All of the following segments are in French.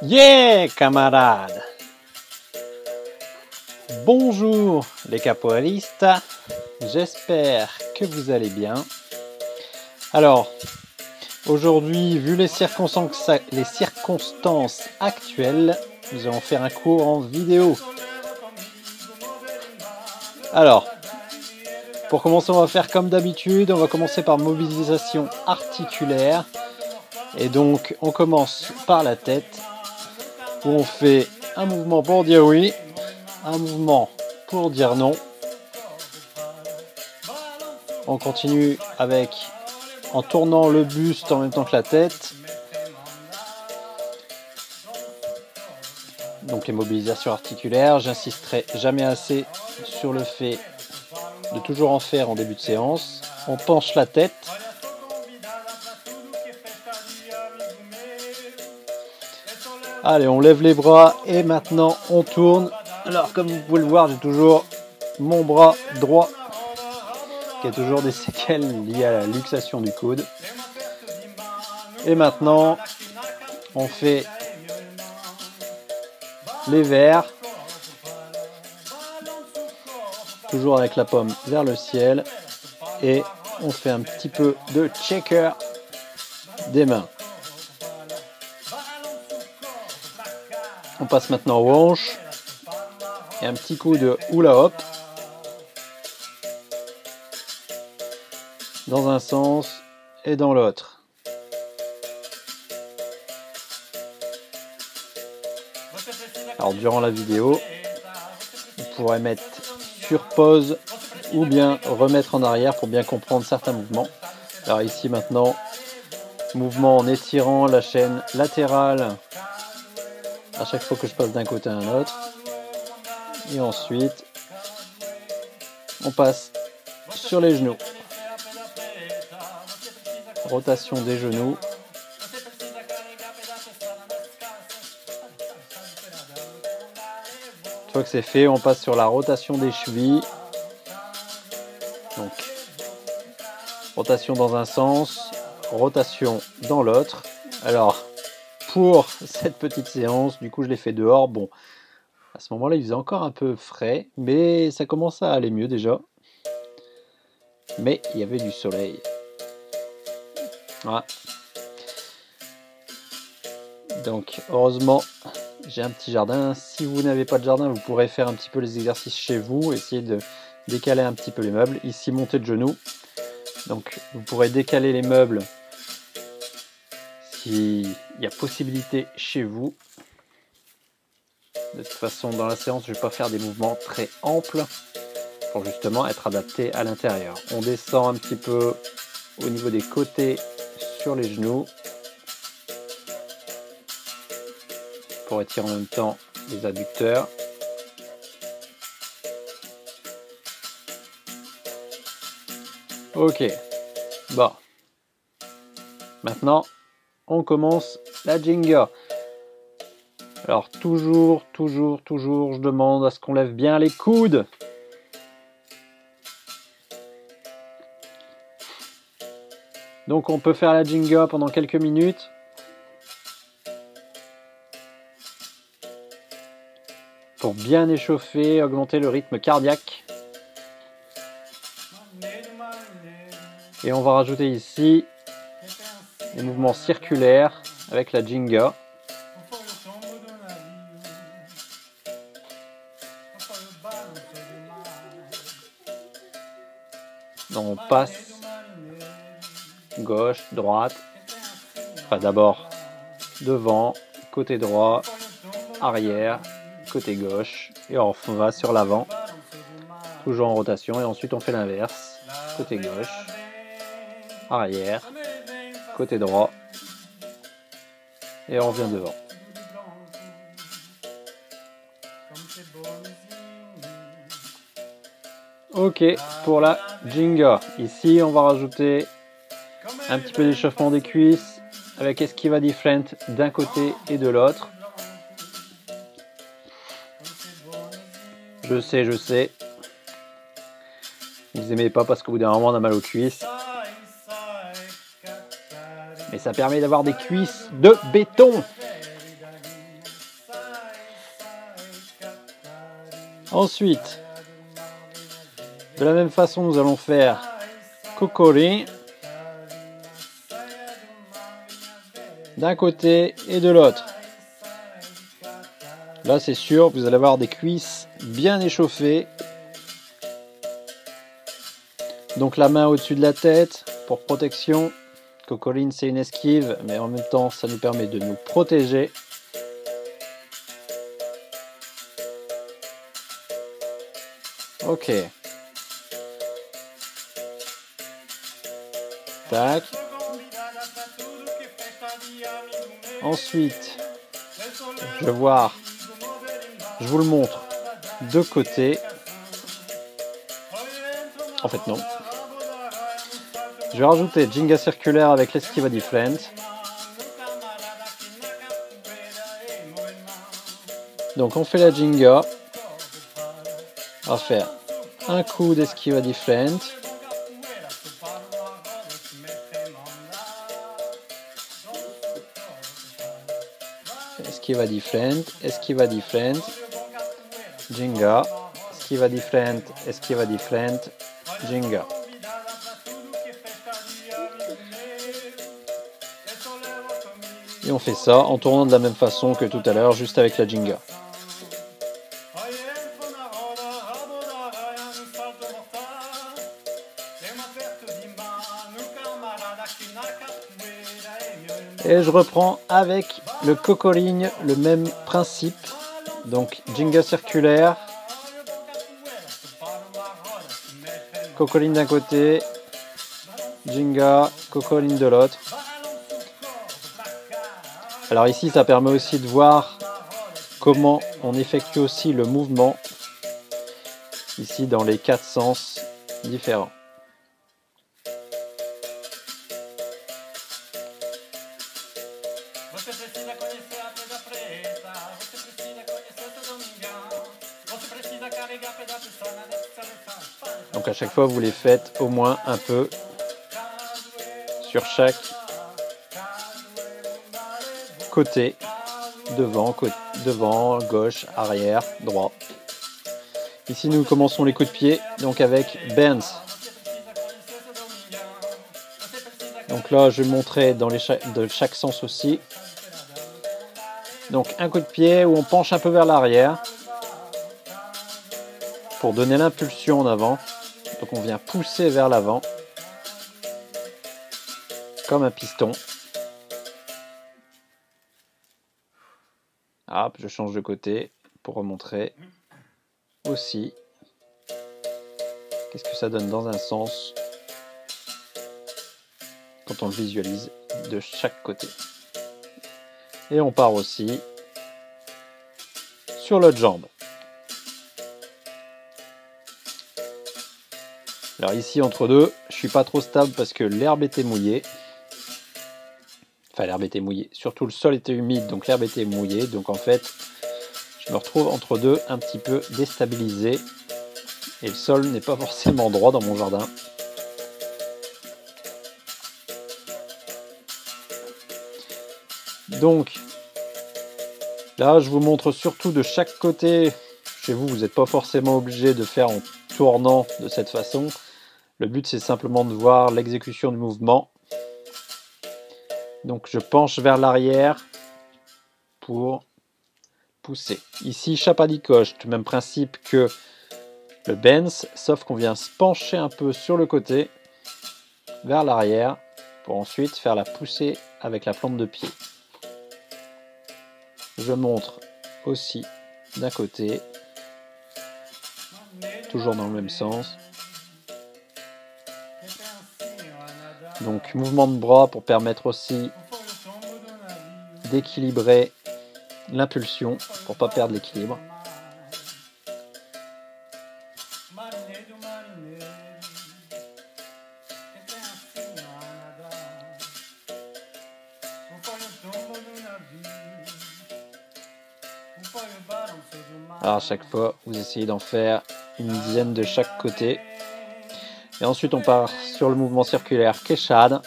Yeah, camarades! Bonjour les capoeiristes, j'espère que vous allez bien. Alors, aujourd'hui, vu les circonstances actuelles, nous allons faire un cours en vidéo. Alors, pour commencer, on va faire comme d'habitude, on va commencer par mobilisation articulaire. Et donc, on commence par la tête, où on fait un mouvement pour dire oui, un mouvement pour dire non. On continue avec en tournant le buste en même temps que la tête. Donc les mobilisations articulaires, j'insisterai jamais assez sur le fait de toujours en faire en début de séance. On penche la tête. Allez, on lève les bras et maintenant on tourne. Alors comme vous pouvez le voir, j'ai toujours mon bras droit qui a toujours des séquelles liées à la luxation du coude. Et maintenant, on fait les verres, toujours avec la paume vers le ciel, et on fait un petit peu de checker des mains. On passe maintenant aux hanches, et un petit coup de hula hop, dans un sens et dans l'autre. Alors durant la vidéo, vous pourrez mettre sur pause ou bien remettre en arrière pour bien comprendre certains mouvements. Alors ici maintenant, mouvement en étirant la chaîne latérale à chaque fois que je passe d'un côté à un autre. Et ensuite, on passe sur les genoux. Rotation des genoux. Une fois que c'est fait, on passe sur la rotation des chevilles. Donc, rotation dans un sens, rotation dans l'autre. Alors, pour cette petite séance, du coup, je l'ai fait dehors. Bon, à ce moment-là, il faisait encore un peu frais, mais ça commence à aller mieux déjà. Mais il y avait du soleil. Voilà. Donc, heureusement, j'ai un petit jardin. Si vous n'avez pas de jardin, vous pourrez faire un petit peu les exercices chez vous, essayer de décaler un petit peu les meubles. Ici, montée de genoux. Donc, vous pourrez décaler les meubles s'il y a possibilité chez vous. De toute façon, dans la séance, je ne vais pas faire des mouvements très amples pour justement être adapté à l'intérieur. On descend un petit peu au niveau des côtés sur les genoux pour étirer en même temps les adducteurs. Ok, bon. Maintenant, on commence la Jenga. Alors toujours, je demande à ce qu'on lève bien les coudes. Donc on peut faire la Jenga pendant quelques minutes. Pour bien échauffer, augmenter le rythme cardiaque. Et on va rajouter ici les mouvements circulaires avec la Jenga. Donc on passe gauche, droite, enfin d'abord devant, côté droit, arrière, côté gauche, et on va sur l'avant, toujours en rotation, et ensuite on fait l'inverse, côté gauche, arrière, côté droit, et on revient devant. Ok, pour la Jenga. Ici, on va rajouter un petit peu d'échauffement des cuisses avec Esquiva Different d'un côté et de l'autre. Je sais. Vous aimez pas parce qu'au bout d'un moment, on a mal aux cuisses. Mais ça permet d'avoir des cuisses de béton. Ensuite, de la même façon, nous allons faire Kokori d'un côté et de l'autre. Là, c'est sûr, vous allez avoir des cuisses bien échauffées. Donc la main au-dessus de la tête pour protection. Kokorin, c'est une esquive, mais en même temps, ça nous permet de nous protéger. Ok. Tac. Ensuite, je vais voir, je vous le montre de côté. En fait, non. Je vais rajouter Jinga circulaire avec l'esquiva different. Donc on fait la Jinga. On va faire un coup d'esquiva different. Esquiva different, esquiva different, Jinga, esquiva different, Jinga. Et on fait ça en tournant de la même façon que tout à l'heure, juste avec la Jinga. Et je reprends avec le Kokorin, le même principe. Donc Jinga circulaire, Kokorin d'un côté, Jinga, Kokorin de l'autre. Alors ici, ça permet aussi de voir comment on effectue aussi le mouvement, ici dans les 4 sens différents. Donc à chaque fois, vous les faites au moins un peu sur chaque côté, devant, gauche, arrière, droit. Ici, nous commençons les coups de pied, donc avec bends. Donc là, je vais montrer dans de chaque sens aussi. Donc un coup de pied où on penche un peu vers l'arrière pour donner l'impulsion en avant. Donc on vient pousser vers l'avant comme un piston. Hop, je change de côté pour remontrer aussi. Qu'est-ce que ça donne dans un sens quand on le visualise de chaque côté. Et on part aussi sur l'autre jambe. Alors ici entre deux, je suis pas trop stable parce que l'herbe était mouillée. Enfin l'herbe était mouillée, surtout le sol était humide, donc l'herbe était mouillée. Donc en fait, je me retrouve entre deux un petit peu déstabilisé. Et le sol n'est pas forcément droit dans mon jardin. Donc là, je vous montre surtout de chaque côté. Chez vous, vous n'êtes pas forcément obligé de faire en tournant de cette façon. Le but, c'est simplement de voir l'exécution du mouvement. Donc je penche vers l'arrière pour pousser. Ici, Chapadikoche, même principe que le bends, sauf qu'on vient se pencher un peu sur le côté, vers l'arrière, pour ensuite faire la poussée avec la plante de pied. Je montre aussi d'un côté, toujours dans le même sens. Donc mouvement de bras pour permettre aussi d'équilibrer l'impulsion, pour ne pas perdre l'équilibre. Alors à chaque fois, vous essayez d'en faire une dizaine de chaque côté. Et ensuite, on part sur le mouvement circulaire Keshad.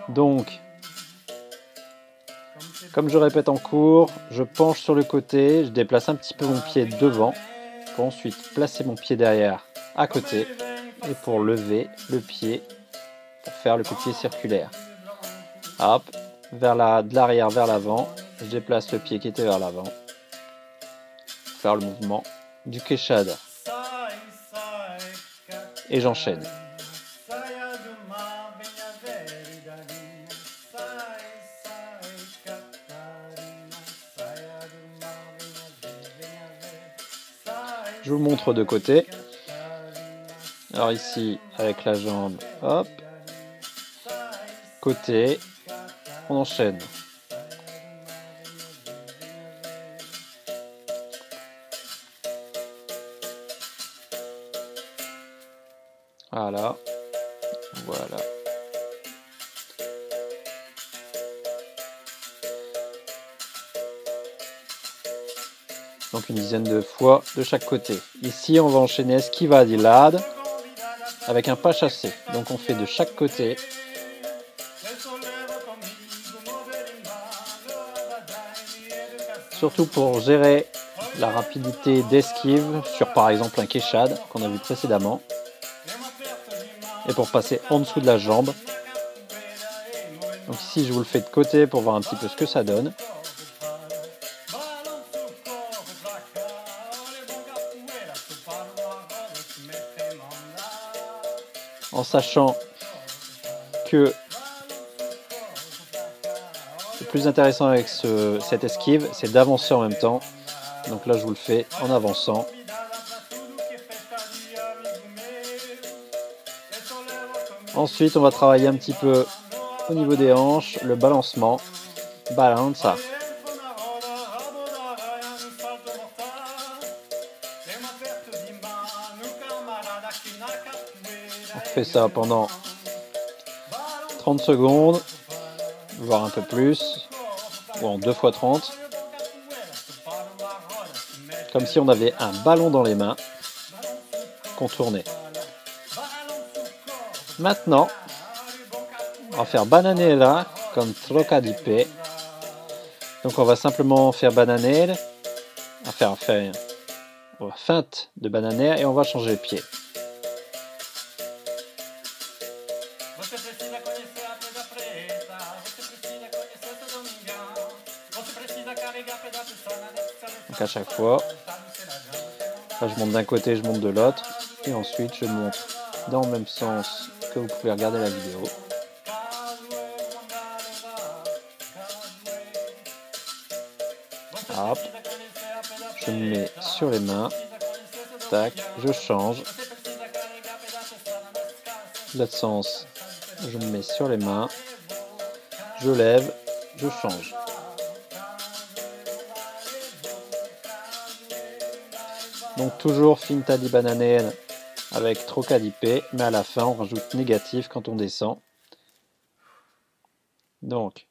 Donc, Comme je répète en cours, je penche sur le côté, je déplace un petit peu mon pied devant, pour ensuite placer mon pied derrière à côté, et pour lever le pied, pour faire le coup de pied circulaire. Hop, de l'arrière vers l'avant, je déplace le pied qui était vers l'avant, pour faire le mouvement du Quechada. Et j'enchaîne. Je vous montre de côté. Alors ici, avec la jambe, hop, côté, on enchaîne. Voilà, voilà. Donc une dizaine de fois de chaque côté. Ici, on va enchaîner esquiva di lado avec un pas chassé. Donc on fait de chaque côté. Surtout pour gérer la rapidité d'esquive sur par exemple un quechad qu'on a vu précédemment. Et pour passer en dessous de la jambe. Donc ici je vous le fais de côté pour voir un petit peu ce que ça donne. En sachant que le plus intéressant avec cette esquive, c'est d'avancer en même temps. Donc là je vous le fais en avançant. Ensuite on va travailler un petit peu au niveau des hanches, le balancement. Balanza. On fait ça pendant 30 secondes, voire un peu plus, ou en 2 fois 30. Comme si on avait un ballon dans les mains qu'on tournait. Maintenant, on va faire bananera con troca di pe. Donc on va simplement faire bananera, on va feinte de bananera et on va changer le pied. Donc à chaque fois, là je monte d'un côté, je monte de l'autre, et ensuite je monte dans le même sens que vous pouvez regarder la vidéo. Hop, je me mets sur les mains, tac, je change. L'autre sens, je me mets sur les mains, je lève, je change. Donc toujours finta di bananera avec troca di pe, mais à la fin on rajoute négatif quand on descend. Donc,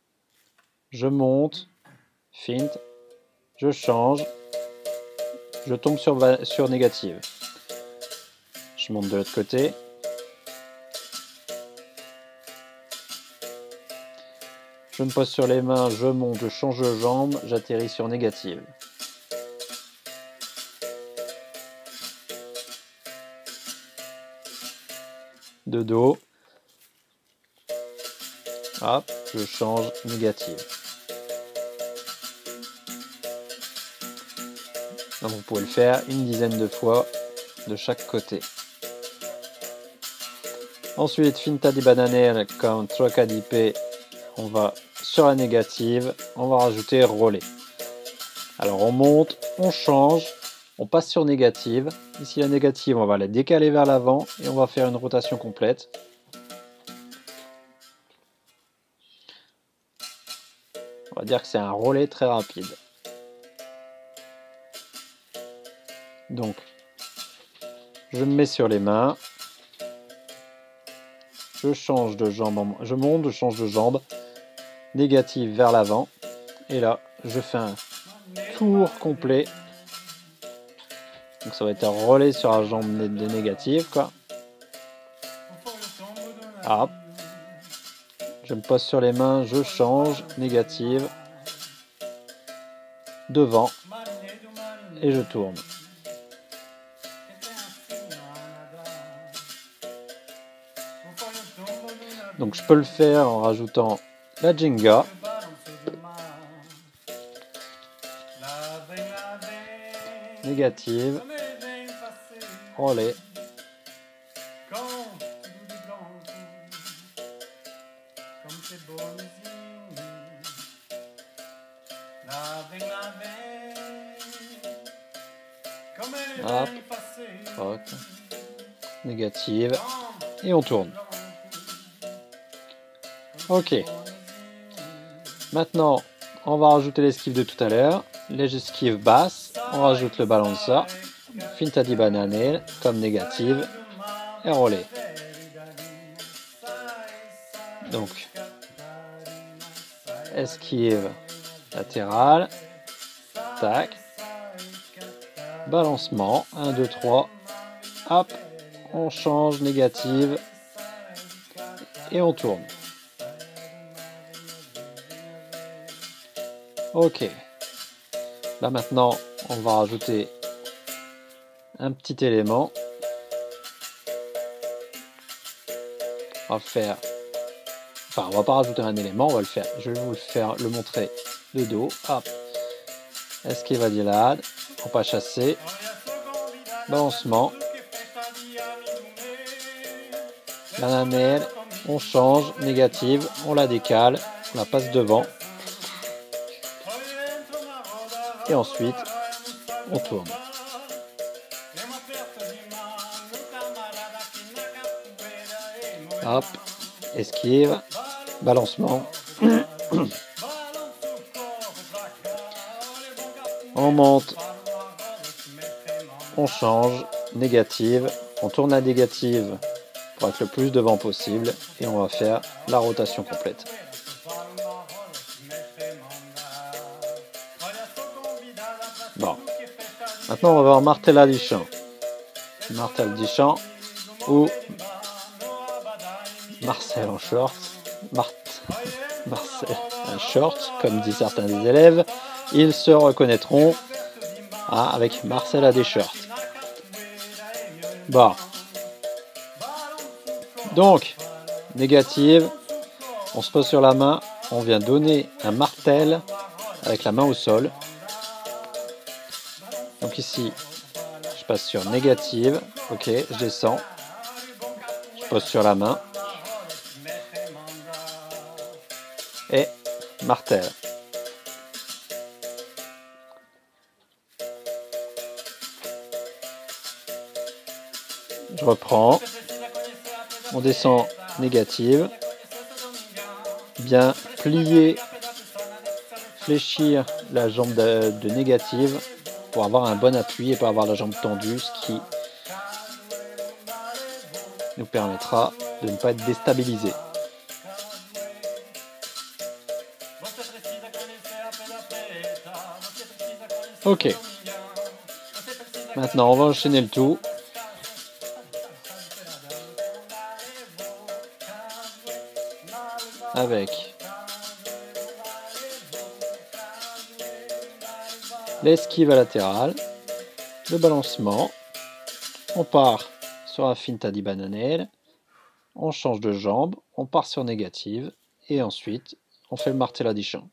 je monte, finte, je change, je tombe sur négative. Je monte de l'autre côté. Je me pose sur les mains, je monte, je change de jambe, j'atterris sur négative. De dos. Hop, je change négative. Donc vous pouvez le faire une dizaine de fois de chaque côté. Ensuite, finta di bananera con troca di pe, on va sur la négative, on va rajouter relais. Alors on monte, on change, on passe sur négative. Ici la négative, on va la décaler vers l'avant et on va faire une rotation complète. On va dire que c'est un relais très rapide. Donc, je me mets sur les mains. Je change de jambe, je monte, je change de jambe. Négative vers l'avant. Et là, je fais un tour complet. Donc ça va être un relais sur la jambe des négatives, quoi. Hop. Je me pose sur les mains, je change, négative. devant et je tourne. Donc je peux le faire en rajoutant la Jenga. Négative. Relais. Hop. Hop. Négative. Et on tourne. Ok. Maintenant, on va rajouter l'esquive de tout à l'heure. Les esquives basses. On rajoute le balanza. Finta di banane comme négative. Et relais. Donc, esquive latérale. Tac. Balancement. 1, 2, 3. Hop. On change négative. Et on tourne. Ok. Là maintenant, on va rajouter un petit élément. On va faire... Enfin, on va pas rajouter un élément, on va le faire. Je vais vous le montrer de dos. Hop. Esquiva di lad. On pas chasser. Balancement. Bananelle. On change. Négative. On la décale. On la passe devant. Et ensuite, on tourne. Hop, esquive, balancement. On monte, on change, négative. On tourne la négative pour être le plus devant possible. Et on va faire la rotation complète. Bon. Maintenant, on va voir Martella di chant. Martel di chant ou Marcel en short. Marcel en short, comme disent certains des élèves. Ils se reconnaîtront avec Marcel a des shorts. Bon. Donc, négative. On se pose sur la main. On vient donner un martel avec la main au sol. Donc ici, je passe sur négative, ok, je descends, je pose sur la main, et martel. Je reprends, on descend négative, bien plier, fléchir la jambe de négative, pour avoir un bon appui et pas avoir la jambe tendue, ce qui nous permettra de ne pas être déstabilisé. Ok. Maintenant, on va enchaîner le tout. Avec l'esquive latérale, le balancement, on part sur la finta di bananelle, on change de jambe, on part sur négative, et ensuite on fait le martella di chant.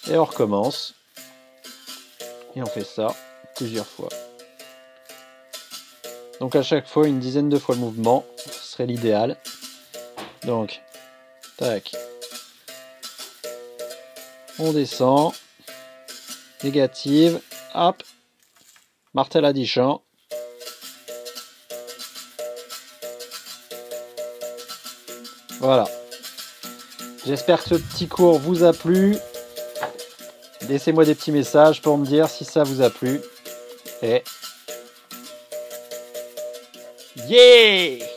Et on recommence, et on fait ça plusieurs fois. Donc à chaque fois, une dizaine de fois le mouvement, ce serait l'idéal. Donc, tac. On descend, négative, hop, martella di chant. Voilà. J'espère que ce petit cours vous a plu. Laissez-moi des petits messages pour me dire si ça vous a plu. Et yeah!